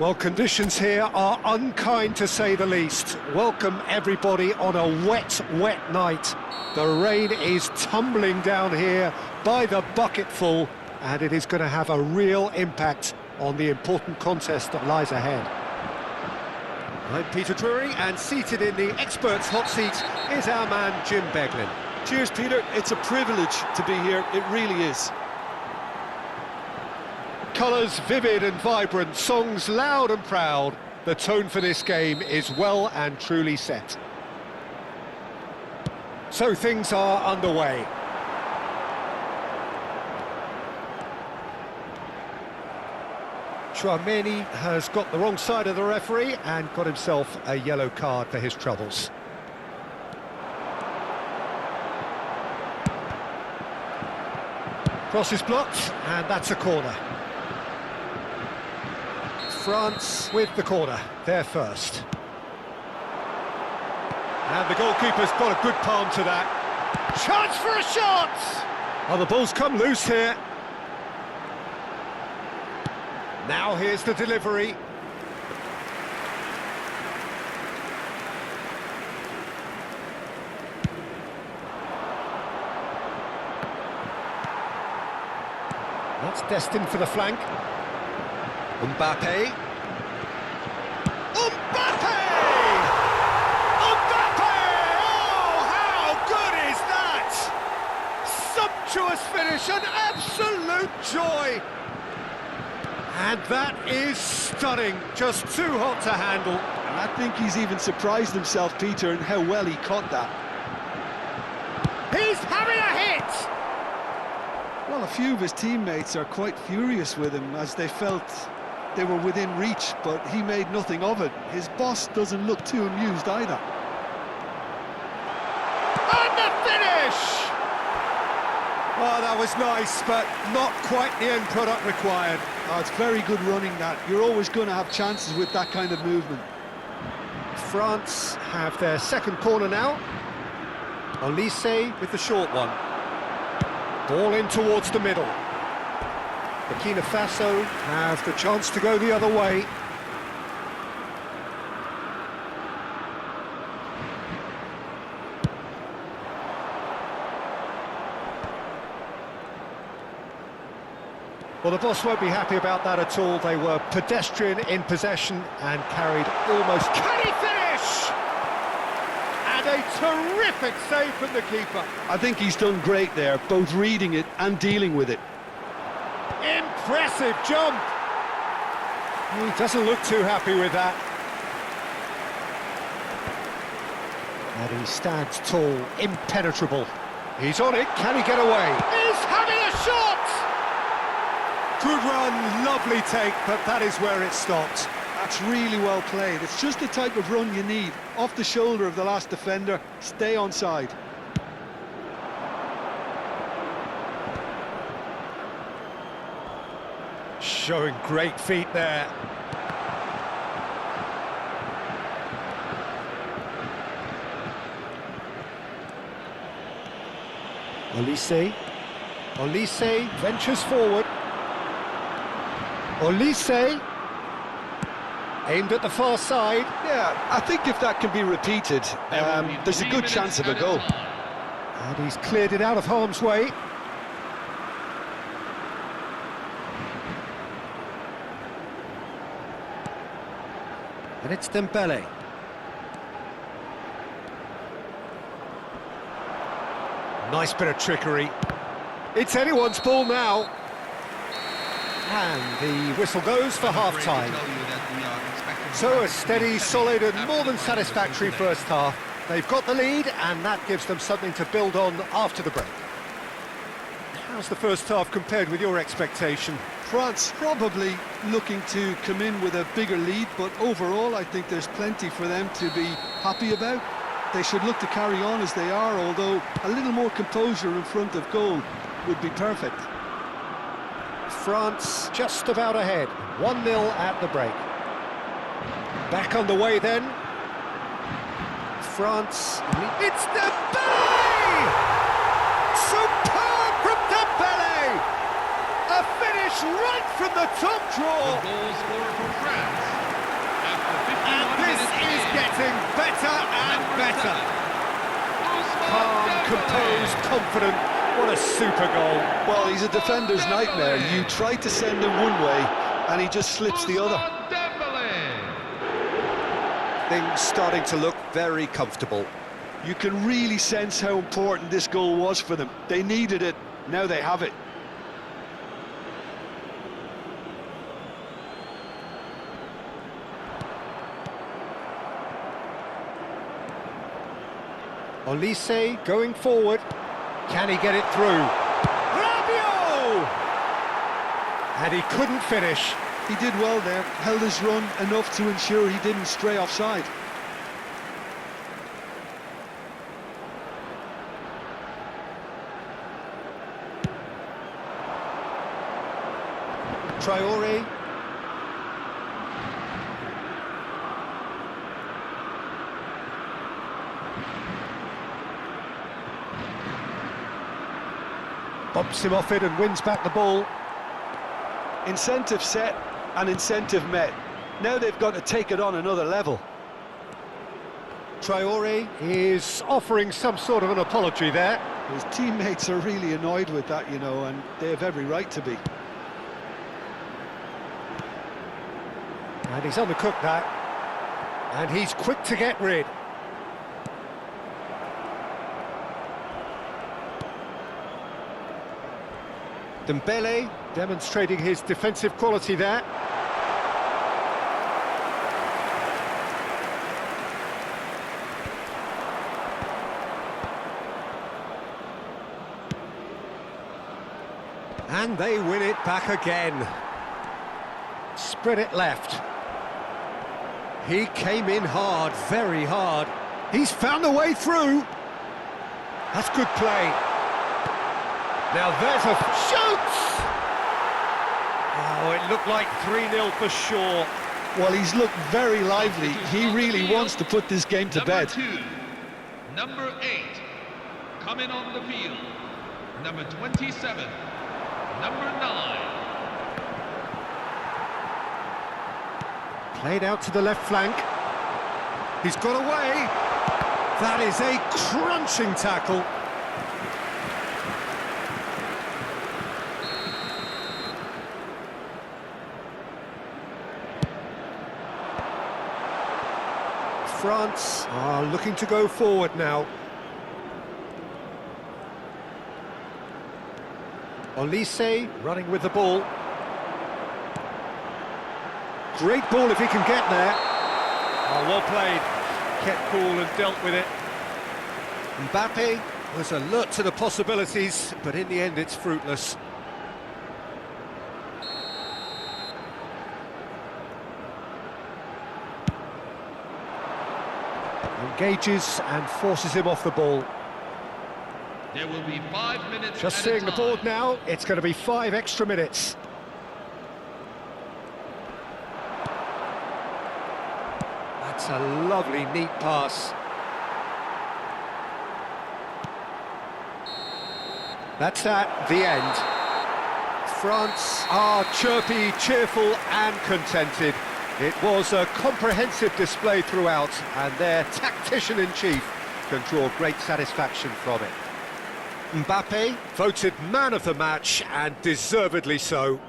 Well, conditions here are unkind to say the least. Welcome everybody on a wet, wet night. The rain is tumbling down here by the bucketful, and it is going to have a real impact on the important contest that lies ahead. I'm Peter Drury, and seated in the experts' hot seat is our man Jim Beglin. Cheers, Peter. It's a privilege to be here. It really is. Colours vivid and vibrant, songs loud and proud. The tone for this game is well and truly set. So things are underway. Chouameni has got the wrong side of the referee and got himself a yellow card for his troubles. Cross is blocked, and that's a corner. France with the corner, they're first. And the goalkeeper's got a good palm to that. Chance for a shot! Oh, the ball's come loose here. Now here's the delivery. That's destined for the flank. Mbappe. Mbappe! Mbappe! Oh, how good is that? Sumptuous finish, an absolute joy. And that is stunning, just too hot to handle. And I think he's even surprised himself, Peter, in how well he caught that. He's having a hit! Well, a few of his teammates are quite furious with him as they felt they were within reach, but he made nothing of it. His boss doesn't look too amused either. And the finish! Oh, that was nice, but not quite the end product required. Oh, it's very good running, that. You're always going to have chances with that kind of movement. France have their second corner now. Olise with the short one. Ball in towards the middle. Burkina Faso have the chance to go the other way. Well, the boss won't be happy about that at all. They were pedestrian in possession and carried almost... Can he finish? And a terrific save from the keeper. I think he's done great there, both reading it and dealing with it. Impressive jump. He doesn't look too happy with that. And he stands tall, impenetrable. He's on it, can he get away? He's having a shot! Good run, lovely take, but that is where it stopped. That's really well played. It's just the type of run you need. Off the shoulder of the last defender, stay onside. Showing great feet there. Olise ventures forward. Olise aimed at the far side. Yeah, I think if that can be repeated, there's a good chance of a goal. And he's cleared it out of harm's way. And it's Dembele. Nice bit of trickery. It's anyone's ball now. And the whistle goes for half-time. So a steady, solid and more than satisfactory first half. They've got the lead and that gives them something to build on after the break. How's the first half compared with your expectation? France probably looking to come in with a bigger lead, but overall I think there's plenty for them to be happy about. They should look to carry on as they are, although a little more composure in front of goal would be perfect. France just about ahead, 1-0 at the break. Back on the way then. France, it's Dembele! Superb from Dembele! A finish right from the top draw. The goal scorer for France. And this is getting better and better. Calm, composed, confident. What a super goal. Well, he's a defender's nightmare. You try to send him one way, and he just slips the other. Things starting to look very comfortable. You can really sense how important this goal was for them. They needed it, now they have it. Olise going forward. Can he get it through? Rabiot! And he couldn't finish. He did well there, held his run enough to ensure he didn't stray offside. Traore. Bumps him off it and wins back the ball. Incentive set and incentive met. Now they've got to take it on another level. Traore is offering some sort of an apology there. His teammates are really annoyed with that, you know, and they have every right to be. And he's undercooked that. And he's quick to get rid. Dembele demonstrating his defensive quality there. And they win it back again. Spread it left. He came in hard, very hard. He's found a way through. That's good play. Now there's a shoots! Oh, it looked like 3-0 for sure. Well, he's looked very lively. He really wants to put this game to bed. Number 8, coming on the field. Number 27, number 9. Played out to the left flank. He's got away. That is a crunching tackle. France are looking to go forward now. Olise running with the ball. Great ball if he can get there. Oh, well played. Kept cool and dealt with it. Mbappe was alert to the possibilities, but in the end it's fruitless. Engages and forces him off the ball. There will be 5 minutes. Just seeing the board now, it's going to be 5 extra minutes. That's a lovely, neat pass. That's at the end. France are chirpy, cheerful and contented. It was a comprehensive display throughout, and their tactician-in-chief can draw great satisfaction from it. Mbappe voted man of the match, and deservedly so.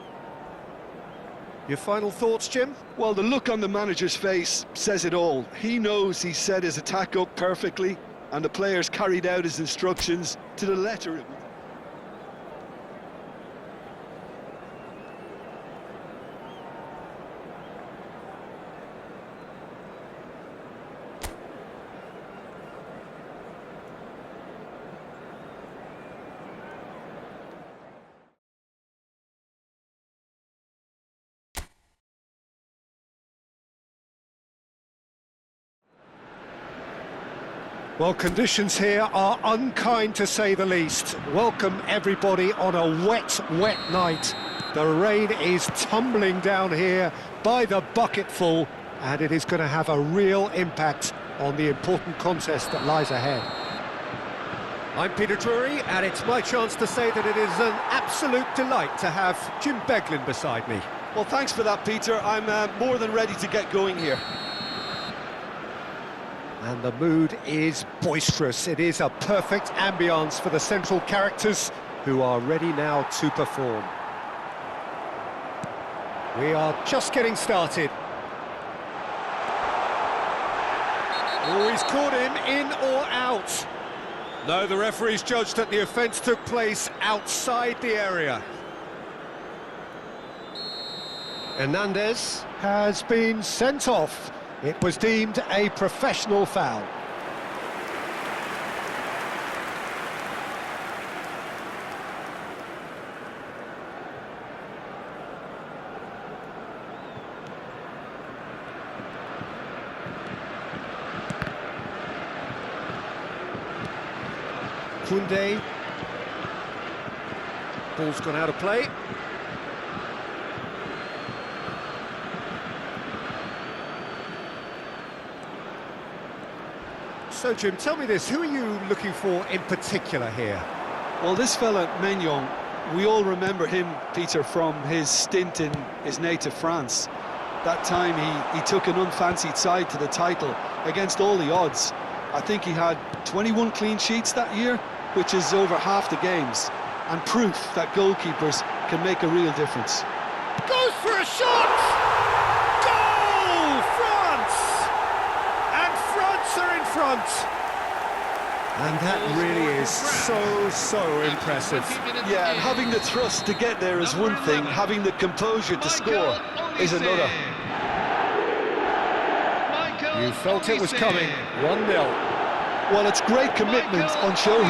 Your final thoughts, Jim? Well, the look on the manager's face says it all. He knows he set his attack up perfectly, and the players carried out his instructions to the letter. Well, conditions here are unkind to say the least. Welcome everybody on a wet, wet night. The rain is tumbling down here by the bucketful, and it is going to have a real impact on the important contest that lies ahead. I'm Peter Drury, and it's my chance to say that it is an absolute delight to have Jim Beglin beside me. Well, thanks for that, Peter. I'm more than ready to get going here. And the mood is boisterous. It is a perfect ambience for the central characters who are ready now to perform. We are just getting started. Oh, he's caught him in or out. No, the referee's judged that the offence took place outside the area. Hernandez has been sent off. It was deemed a professional foul. Koundé. Ball's gone out of play. So, Jim, tell me this, who are you looking for in particular here? Well, this fella, Maignan, we all remember him, Peter, from his stint in his native France. That time he took an unfancied side to the title against all the odds. I think he had 21 clean sheets that year, which is over half the games, and proof that goalkeepers can make a real difference. Goes for a shot! Goal! France! And France are in front! And that really is so impressive. Yeah, and having the thrust to get there is one thing, having the composure to score is another. You felt it was coming, 1-0. Well, it's great commitment on show.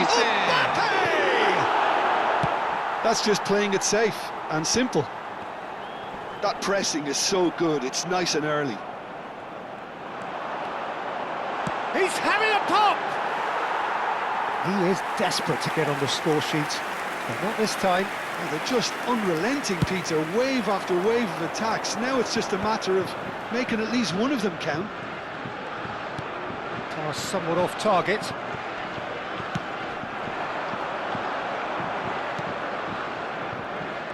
That's just playing it safe and simple. That pressing is so good, it's nice and early. He's having a pop! He is desperate to get on the score sheet, but not this time. Well, they're just unrelenting, Peter, wave after wave of attacks. Now it's just a matter of making at least one of them count. Pass somewhat off target.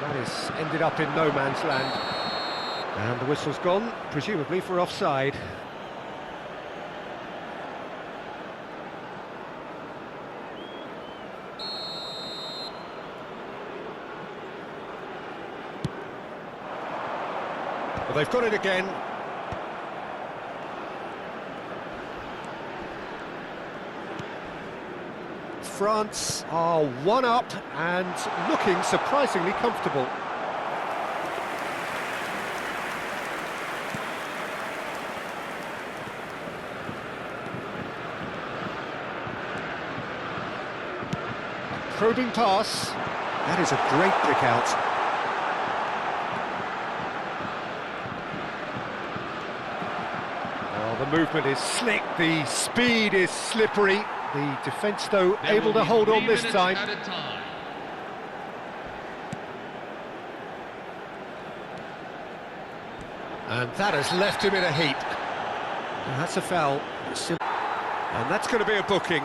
That is ended up in no man's land. And the whistle's gone, presumably for offside. Well, they've got it again. France are one up and looking surprisingly comfortable. Probing pass. That is a great pick out. Well, the movement is slick, the speed is slippery. The defence, though, able to hold on this time. And that has left him in a heap. And that's a foul. And that's going to be a booking.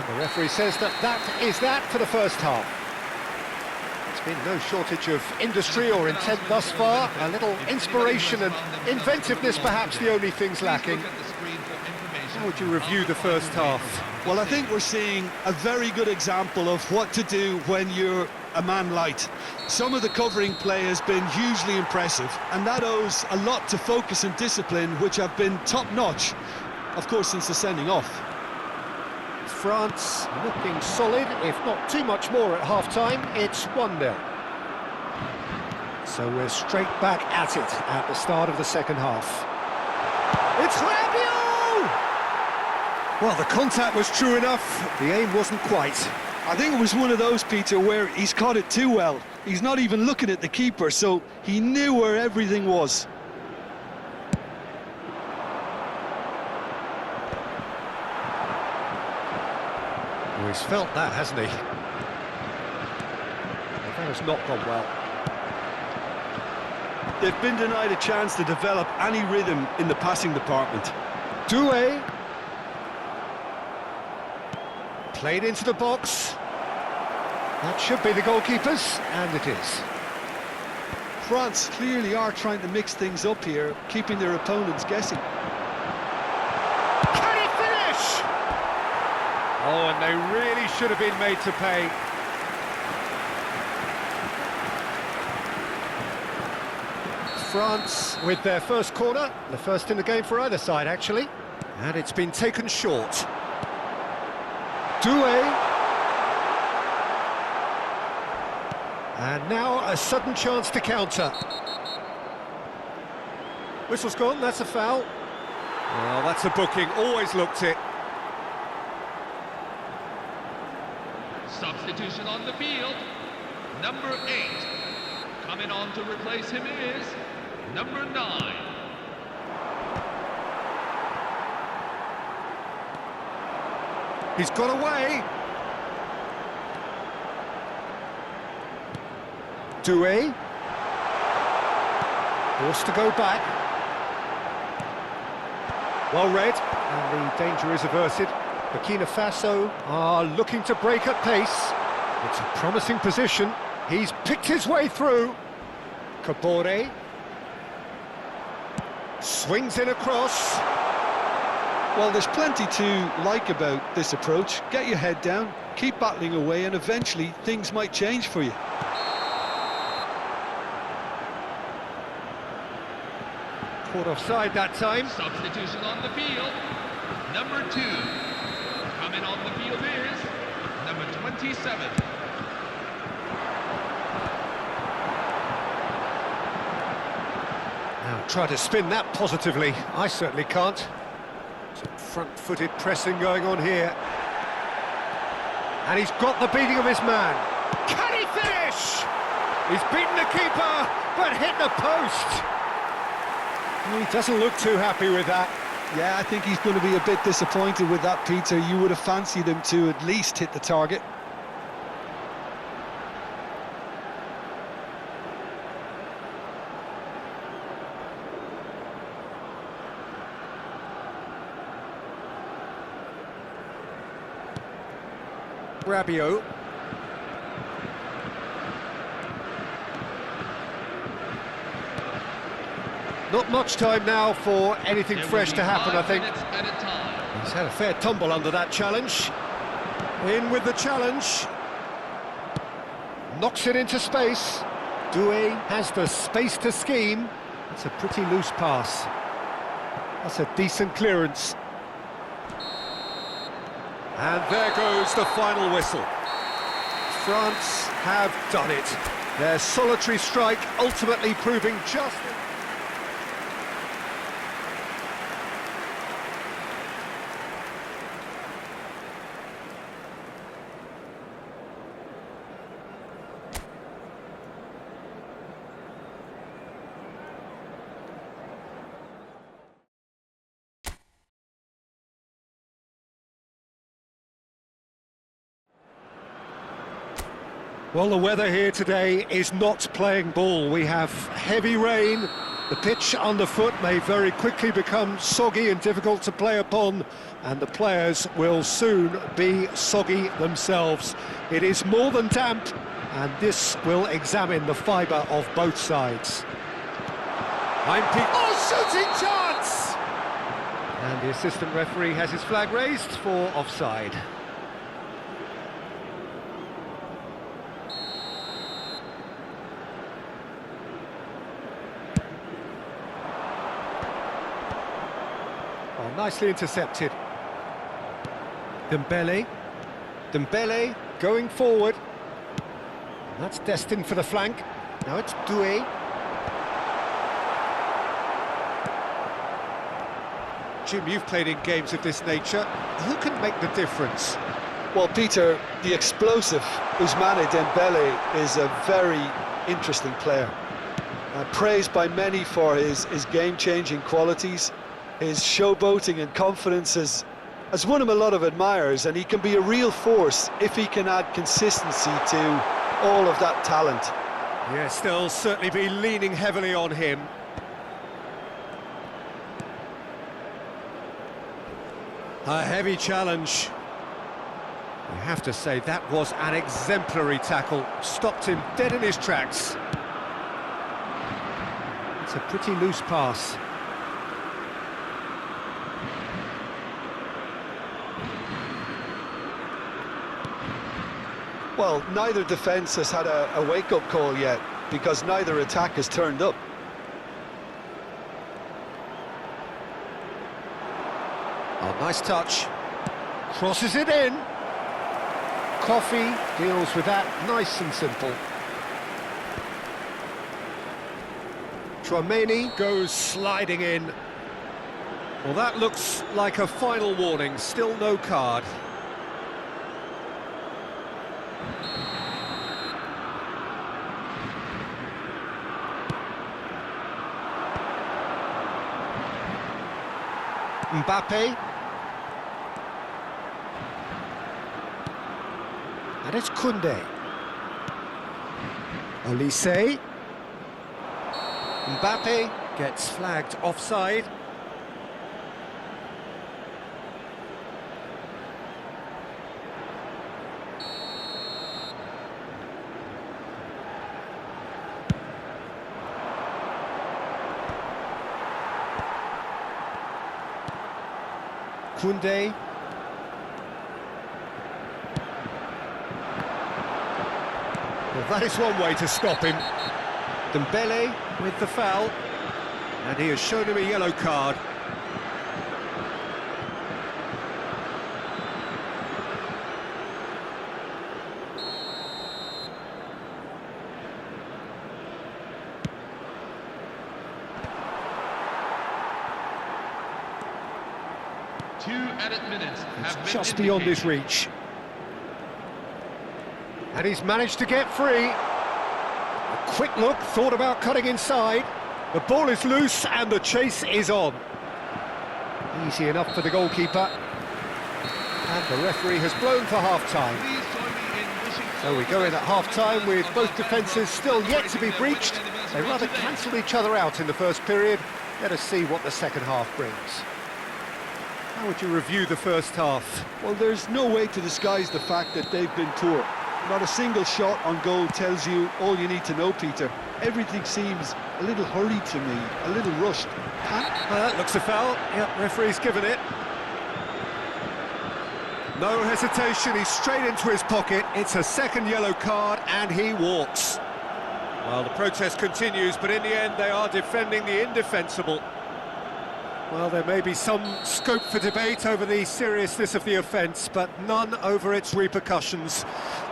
The referee says that is that for the first half. It's been no shortage of industry or intent thus far. A little inspiration and inventiveness, perhaps the only things lacking. How would you review the first half? Well, I think we're seeing a very good example of what to do when you're a man light. Some of the covering play has been hugely impressive, and that owes a lot to focus and discipline, which have been top-notch, of course, since the sending off. France looking solid, if not too much more at half-time. It's 1-0. So we're straight back at it at the start of the second half. It's Rabiot! Well, the contact was true enough, the aim wasn't quite. I think it was one of those, Peter, where he's caught it too well. He's not even looking at the keeper, so he knew where everything was. Well, he's felt that, hasn't he? Well, that has not gone well. They've been denied a chance to develop any rhythm in the passing department. Doué. Played into the box. That should be the goalkeeper's, and it is. France clearly are trying to mix things up here, keeping their opponents guessing. Can he finish? Oh, and they really should have been made to pay. France with their first corner, the first in the game for either side, actually. And it's been taken short. Doué. And now a sudden chance to counter. Whistle's gone, that's a foul. Well, that's a booking, always looked it. Substitution on the field. Number 8. Coming on to replace him is number 9. He's got away. Doué. Forced to go back. Well read, and the danger is averted. Burkina Faso are looking to break at pace. It's a promising position. He's picked his way through. Kabore. Swings in across. Well, there's plenty to like about this approach. Get your head down, keep battling away, and eventually things might change for you. Caught offside that time. Substitution on the field. Number 2. Coming on the field is number 27. Now try to spin that positively. I certainly can't. Some front-footed pressing going on here. And he's got the beating of his man. Can he finish? He's beaten the keeper, but hit the post. He doesn't look too happy with that. Yeah, I think he's going to be a bit disappointed with that, Peter. You would have fancied him to at least hit the target. Rabiot. Not much time now for anything fresh to happen, I think. He's had a fair tumble under that challenge. In with the challenge. Knocks it into space. Doué has the space to scheme. It's a pretty loose pass. That's a decent clearance. And there goes the final whistle. France have done it. Their solitary strike ultimately proving just... Well, the weather here today is not playing ball. We have heavy rain. The pitch underfoot may very quickly become soggy and difficult to play upon, and the players will soon be soggy themselves. It is more than damp, and this will examine the fibre of both sides. Shooting chance! And the assistant referee has his flag raised for offside. Nicely intercepted. Dembele. Dembele going forward. That's destined for the flank. Now it's Doué. Jim, you've played in games of this nature. Who can make the difference? Well, Peter, the explosive Ousmane Dembele is a very interesting player. Praised by many for his game-changing qualities. His showboating and confidence has won him a lot of admirers, and he can be a real force if he can add consistency to all of that talent. Yes, they'll certainly be leaning heavily on him. A heavy challenge. have to say, that was an exemplary tackle. Stopped him dead in his tracks. It's a pretty loose pass. Well, neither defence has had a wake-up call yet, because neither attack has turned up. Oh, nice touch. Crosses it in. Coffee deals with that nice and simple. Trameni goes sliding in. Well, that looks like a final warning. Still no card. Mbappe. And it's Koundé. Olise. Mbappe gets flagged offside. Koundé. Well, that is one way to stop him. Dembele with the foul, and he has shown him a yellow card. Two added minutes have been Just beyond his reach. And he's managed to get free. A quick look, thought about cutting inside. The ball is loose and the chase is on. Easy enough for the goalkeeper. And the referee has blown for half-time. So we go in at half-time with both defences still yet to be breached. They rather cancelled each other out in the first period. Let us see what the second half brings. How would you review the first half? Well, there's no way to disguise the fact that they've been poor. Not a single shot on goal tells you all you need to know, Peter. Everything seems a little hurried to me, a little rushed. That looks a foul. Yep, referee's given it. No hesitation, he's straight into his pocket. It's a second yellow card and he walks. Well, the protest continues, but in the end they are defending the indefensible. Well, there may be some scope for debate over the seriousness of the offence, but none over its repercussions.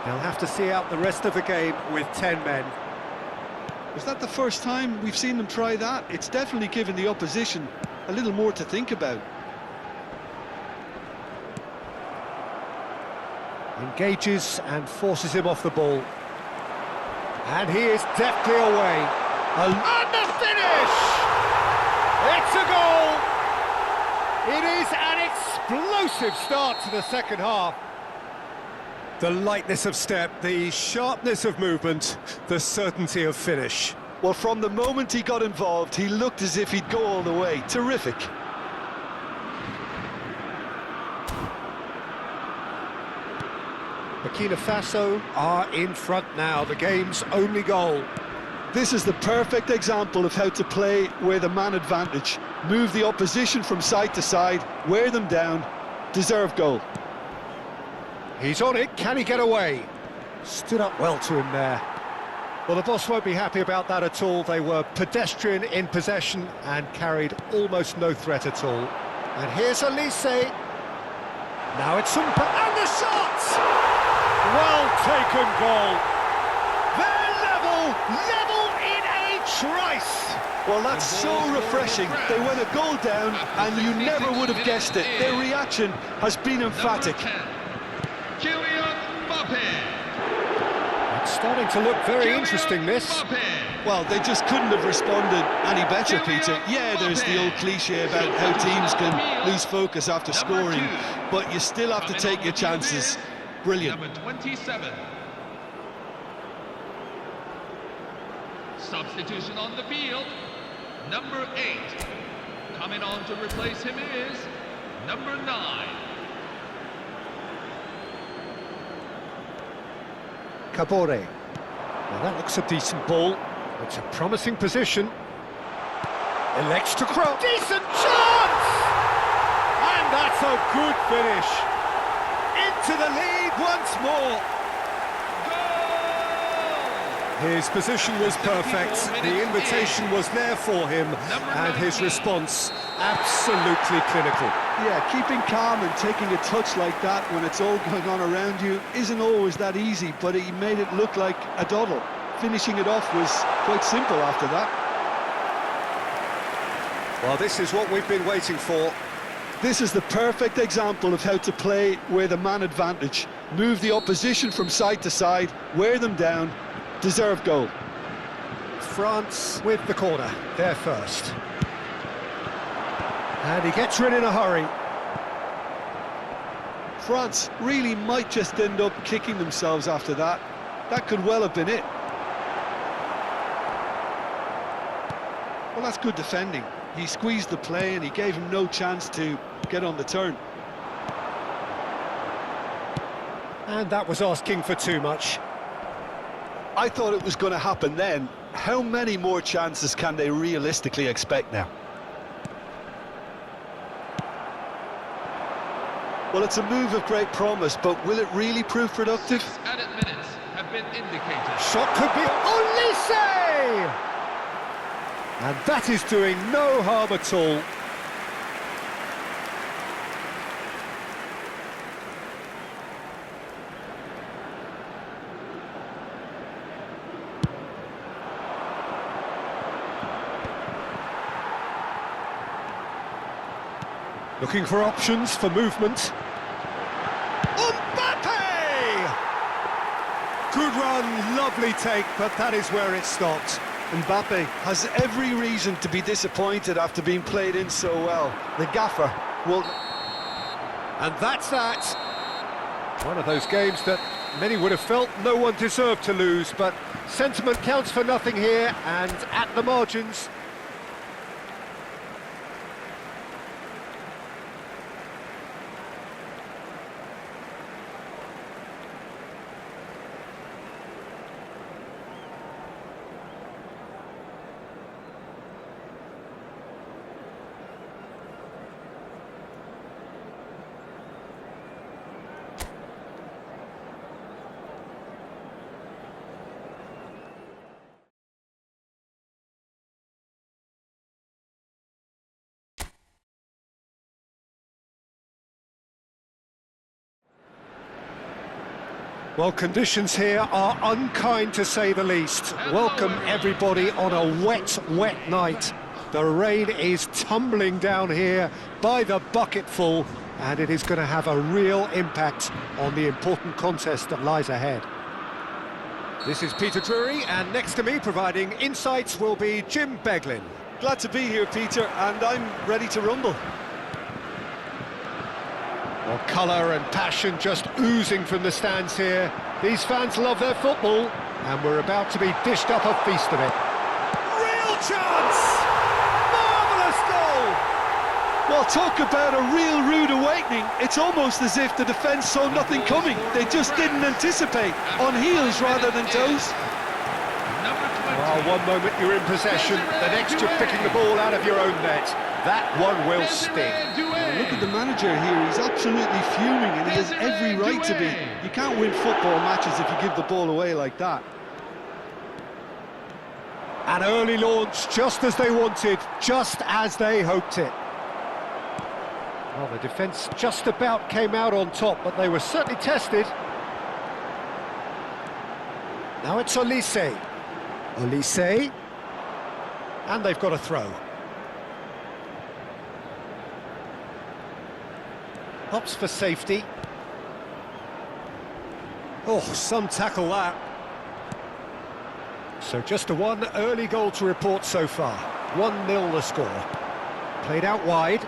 They'll have to see out the rest of the game with 10 men. Is that the first time we've seen them try that? It's definitely given the opposition a little more to think about. Engages and forces him off the ball. And he is deftly away. And the finish! It's a goal! It is an explosive start to the second half. The lightness of step, the sharpness of movement, the certainty of finish. Well, from the moment he got involved, he looked as if he'd go all the way. Terrific. Burkina Faso are in front now, the game's only goal. This is the perfect example of how to play with a man advantage. Move the opposition from side to side, wear them down, deserve goal. He's on it, can he get away? Stood up well to him there. Well, the boss won't be happy about that at all. They were pedestrian in possession and carried almost no threat at all. And here's Olise. Now it's Sumpa, and the shot! Well taken goal. They're level in a trice. Well, that's so refreshing. They went a goal down and you never would have guessed it. Their reaction has been emphatic. It's starting to look very interesting, this. Well, they just couldn't have responded any better, Peter. Yeah, there's the old cliche about how teams can lose focus after scoring, but you still have to take your chances. Brilliant. Number 27. Substitution on the field. Number 8. Coming on to replace him is number 9. Kabore. Well, that looks a decent ball. It's a promising position. Elects to cross. Decent chance! And that's a good finish. Into the lead once more. His position was perfect. The invitation was there for him, and his response absolutely clinical. Yeah, keeping calm and taking a touch like that when it's all going on around you isn't always that easy, but he made it look like a doddle. Finishing it off was quite simple after that. Well, this is what we've been waiting for. This is the perfect example of how to play with a man advantage. Move the opposition from side to side, wear them down, deserve goal. France with the corner, there first. And he gets rid in a hurry. France really might just end up kicking themselves after that. That could well have been it. Well, that's good defending. He squeezed the play and he gave him no chance to get on the turn. And that was asking for too much. I thought it was going to happen then. How many more chances can they realistically expect now? Well, it's a move of great promise, but will it really prove productive? Added minutes have been indicated. Shot could be Olise! And that is doing no harm at all. Looking for options for movement. Mbappe! Good run, lovely take, but that is where it stopped. Mbappe has every reason to be disappointed after being played in so well. The gaffer will... And that's that. One of those games that many would have felt no one deserved to lose, but sentiment counts for nothing here, and at the margins... Well, conditions here are unkind to say the least. Welcome everybody on a wet, wet night. The rain is tumbling down here by the bucketful, and it is going to have a real impact on the important contest that lies ahead. This is Peter Drury, and next to me providing insights will be Jim Beglin. Glad to be here, Peter, and I'm ready to rumble. Well, colour and passion just oozing from the stands here. These fans love their football, and we're about to be dished up a feast of it. Real chance! Marvellous goal! Well, talk about a real rude awakening. It's almost as if the defence saw nothing coming. They just didn't anticipate, on heels rather than toes. Well, one moment you're in possession, the next you're picking the ball out of your own net. That one will sting. Look at the manager here, he's absolutely fuming and he has every right to be. You can't win football matches if you give the ball away like that. An early launch, just as they wanted, just as they hoped it. Well, the defence just about came out on top, but they were certainly tested. Now it's Olise. Olise. And they've got a throw. Hops for safety. Oh, some tackle that. So just a one early goal to report so far. 1-0 the score. Played out wide.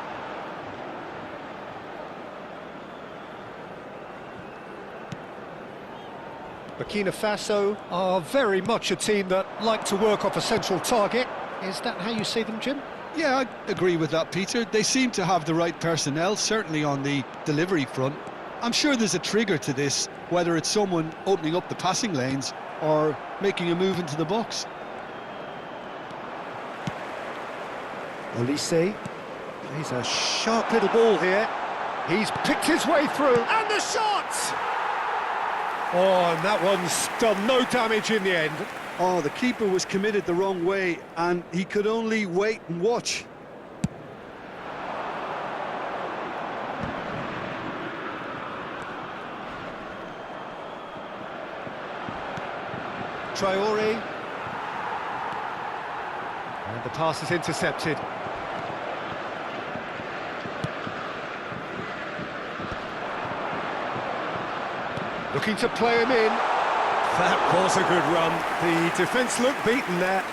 Burkina Faso are very much a team that like to work off a central target. Is that how you see them, Jim? Yeah, I agree with that, Peter. They seem to have the right personnel, certainly on the delivery front. I'm sure there's a trigger to this, whether it's someone opening up the passing lanes or making a move into the box. Olise, he's a sharp little ball here. He's picked his way through, and the shot! Oh, and that one's done no damage in the end. Oh, the keeper was committed the wrong way, and he could only wait and watch. Traore. And the pass is intercepted. Looking to play him in. That was a good run. The defence looked beaten there.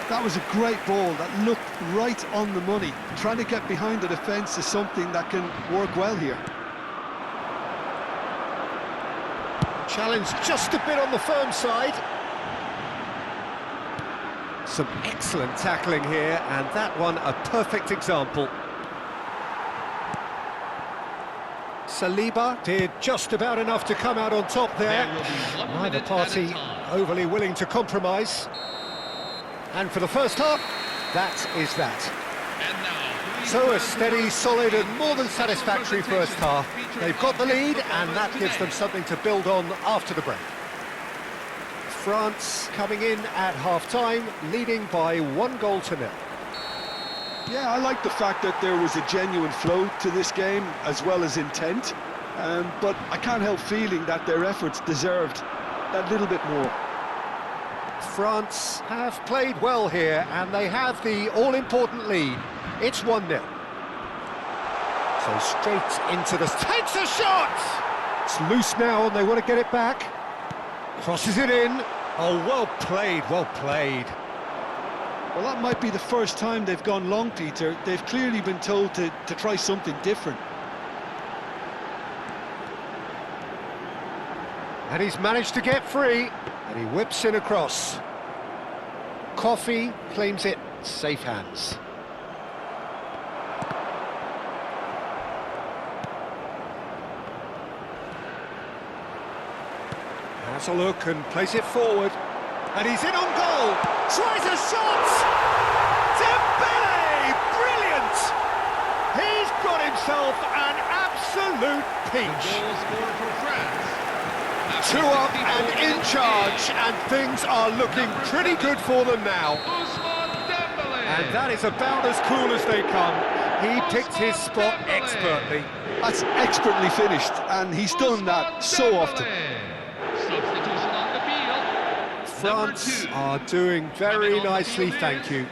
That was a great ball that looked right on the money. Trying to get behind the defence is something that can work well here. Challenge just a bit on the firm side. Some excellent tackling here, and that one a perfect example. Saliba did just about enough to come out on top there. Neither party overly willing to compromise. And for the first half, that is that. So a steady, solid and more than satisfactory first half. They've got the lead, and that gives them something to build on after the break. France coming in at half-time, leading by 1-0. Yeah, I like the fact that there was a genuine flow to this game, as well as intent. But I can't help feeling that their efforts deserved that little bit more. France have played well here, and they have the all-important lead. It's 1-0. So straight into the... Takes a shot! It's loose now, and they want to get it back. Crosses it in. Oh, well played, well played. Well, that might be the first time they've gone long, Peter. They've clearly been told to try something different. And he's managed to get free, and he whips in across. Coffee claims it, safe hands. Has a look and plays it forward. And he's in on goal. Tries a shot! Dembele! Brilliant! He's got himself an absolute peach. Two up and in charge, and things are looking pretty good for them now. And that is about as cool as they come. He picked his spot expertly. That's expertly finished, and he's done that so often. Substitution on the field. France are doing very nicely, thank you.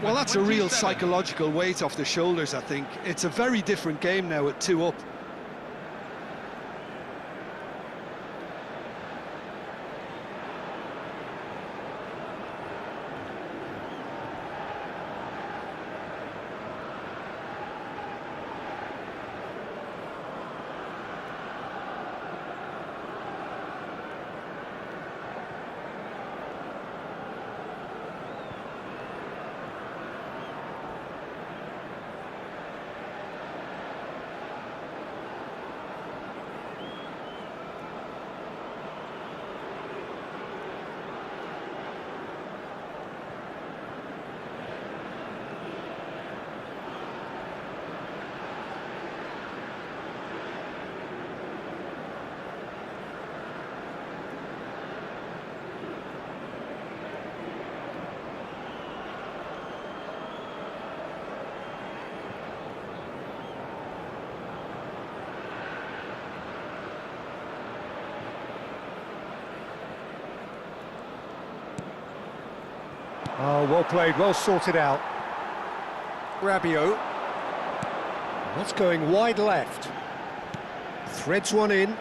Well, that's a real psychological weight off the shoulders, I think. It's a very different game now at 2 up. Oh, well played, well sorted out. Rabiot. That's going wide left. Threads one in.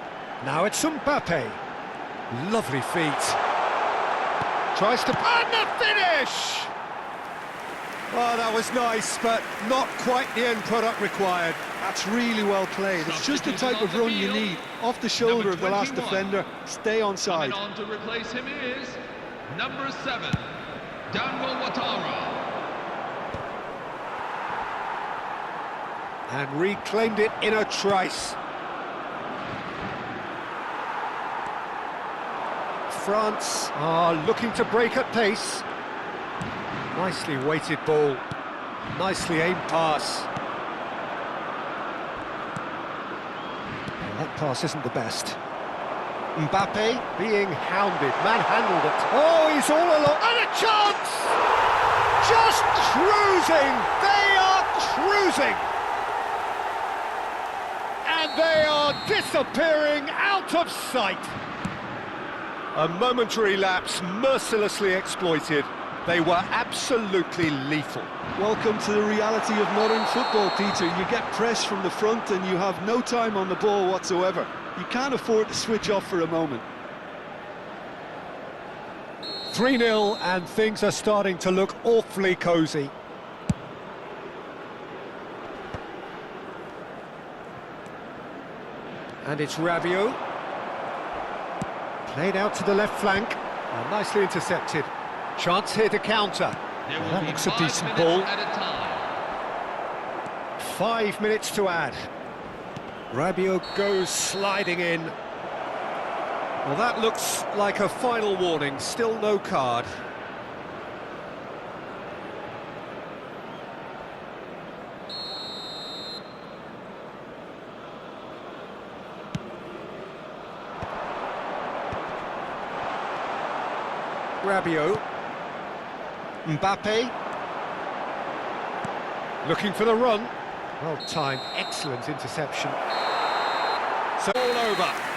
Now it's Mbappe. Lovely feet. Tries to... And the finish! Oh, that was nice, but not quite the end product required. That's really well played. It's just the type of run you need. Off the shoulder of the last defender, stay on side. Coming on to replace him is number 7, Daniel Ouattara. And reclaimed it in a trice. France are looking to break at pace. Nicely weighted ball. Nicely aimed pass. That pass isn't the best. Mbappe being hounded, manhandled it. Oh, he's all alone, and a chance! Just cruising! They are cruising! And they are disappearing out of sight. A momentary lapse mercilessly exploited. They were absolutely lethal. Welcome to the reality of modern football, Peter. You get press from the front and you have no time on the ball whatsoever. You can't afford to switch off for a moment. 3-0 and things are starting to look awfully cosy. And it's Rabiot. Played out to the left flank. And nicely intercepted. Chance here to counter. That looks a decent ball. 5 minutes to add. Rabiot goes sliding in. Well, that looks like a final warning. Still no card. Rabiot. Mbappe. Looking for the run. Well timed, excellent interception. So all over.